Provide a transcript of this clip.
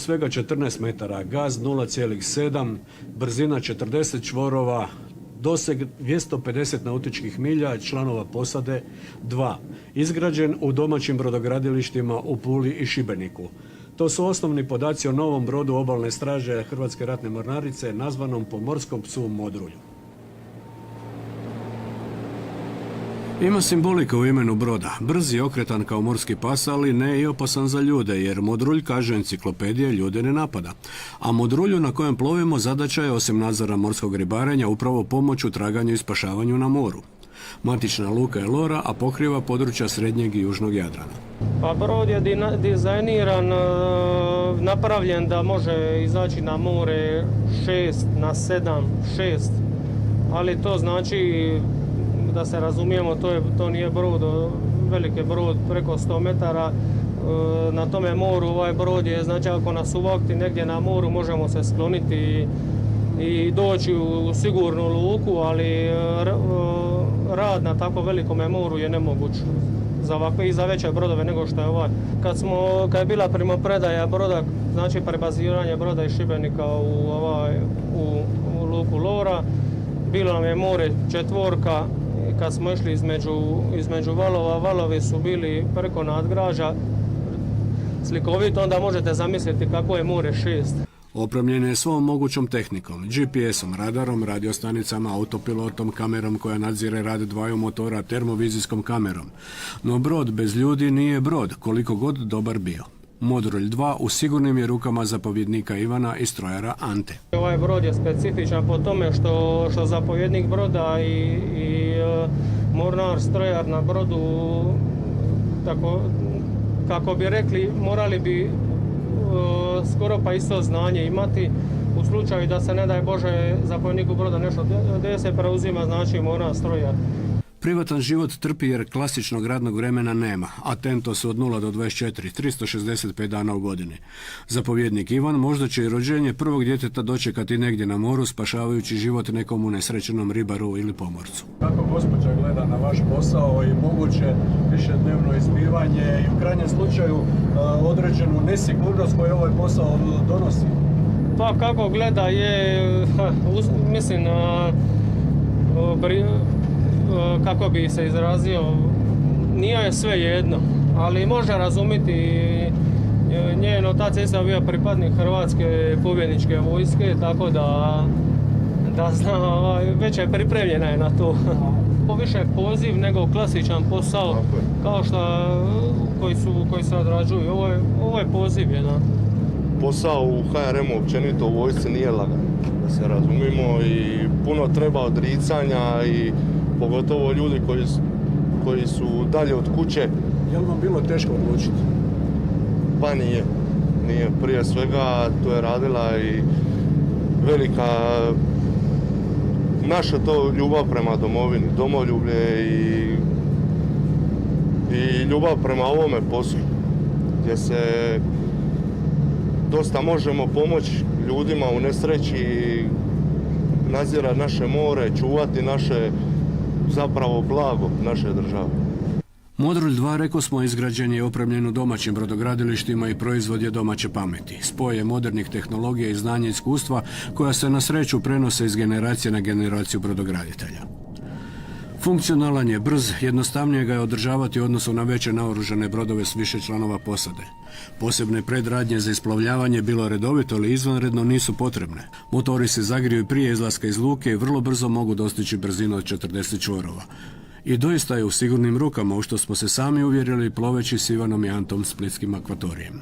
svega 14 metara, gaz 0,7, brzina 40 čvorova, doseg 250 nautičkih milja, članova posade 2. Izgrađen u domaćim brodogradilištima u Puli i Šibeniku. To su osnovni podaci o novom brodu obalne straže Hrvatske ratne mornarice nazvanom po morskom psu Modrulju. Ima simbolika u imenu broda. Brz i okretan kao morski pas, ali ne i opasan za ljude, jer Modrulj, kaže enciklopedija, ljude ne napada. A Modrulju na kojem plovimo zadaća je, osim nadzora morskog ribarenja, upravo pomoć u traganju i spašavanju na moru. Matična luka je Lora, a pokriva područja srednjeg i južnog Jadrana. Pa brod je dizajniran, napravljen da može izaći na more 6 na 7, 6, ali to znači, da se razumijemo, to nije brod, veliki brod preko 100 metara. Na tome moru ovaj brod je, znači ako nas uvakti negdje na moru možemo se skloniti i doći u sigurnu luku, ali rad na tako velikome moru je nemoguć za ovakve i za veće brodove nego što je ovaj. Kad je bila primopredaja broda, znači prebaziranje broda iz Šibenika u luku Lora, bilo nam je more 4. Kad smo išli između valova, valovi su bili preko nadgrađa, slikovito, onda možete zamisliti kako je more 6. Opremljen je svom mogućom tehnikom, GPS-om, radarom, radiostanicama, autopilotom, kamerom koja nadzire rad dvaju motora, termovizijskom kamerom. No brod bez ljudi nije brod, koliko god dobar bio. Modrulj 2 u sigurnim je rukama zapovjednika Ivana i strojara Ante. Ovaj brod je specifičan po tome što zapovjednik broda i mornar, strojar na brodu, tako, kako bi rekli, morali bi skoro pa isto znanje imati. U slučaju da se, ne daj Bože, zapovjedniku broda nešto desi, preuzima, znači mornar, strojar. Privatan život trpi jer klasičnog radnog vremena nema, a tento su od 0 do 24, 365 dana u godini. Zapovjednik Ivan možda će i rođenje prvog djeteta dočekati negdje na moru, spašavajući život nekom unesrećenom ribaru ili pomorcu. Kako gospođa gleda na vaš posao i moguće višednevno izbivanje i u krajnjem slučaju određenu nesigurnost koju ovaj posao donosi? Pa kako gleda je, mislim, kako bi se izrazio, nije je sve jedno, ali može razumjeti. Njen otac je bio pripadnik Hrvatske pobjedničke vojske, tako da zna, već je pripremljena je na to. Više poziv nego klasičan posao, kao što koji se odrađuju. Ovo je poziv jedan. Posao u HRM-u općenito u vojsci nije lagan, da se razumimo, i puno treba odricanja, i pogotovo ljudi koji su dalje od kuće. Je li vam bilo teško odlučiti? Pa nije. Prije svega to je radila i velika naša to ljubav prema domovini, domoljublje i ljubav prema ovome poslu, gdje se dosta možemo pomoći ljudima u nesreći, nadzirati naše more, čuvati naše zapravo blago naše države. Modrulj 2, reko smo, izgrađen je i opremljen u domaćim brodogradilištima i proizvod je domaće pameti. Spoj je modernih tehnologija i znanja i iskustva koja se na sreću prenose iz generacije na generaciju brodograditelja. Funkcionalan je, brz, jednostavnije ga je održavati u odnosu na veće naoružane brodove s više članova posade. Posebne predradnje za isplovljavanje, bilo redovito ili izvanredno, nisu potrebne. Motori se zagriju prije izlaska iz luke i vrlo brzo mogu dostići brzinu od 40 čvorova. I doista je u sigurnim rukama, u što smo se sami uvjerili ploveći s Ivanom i Antom splitskim akvatorijem.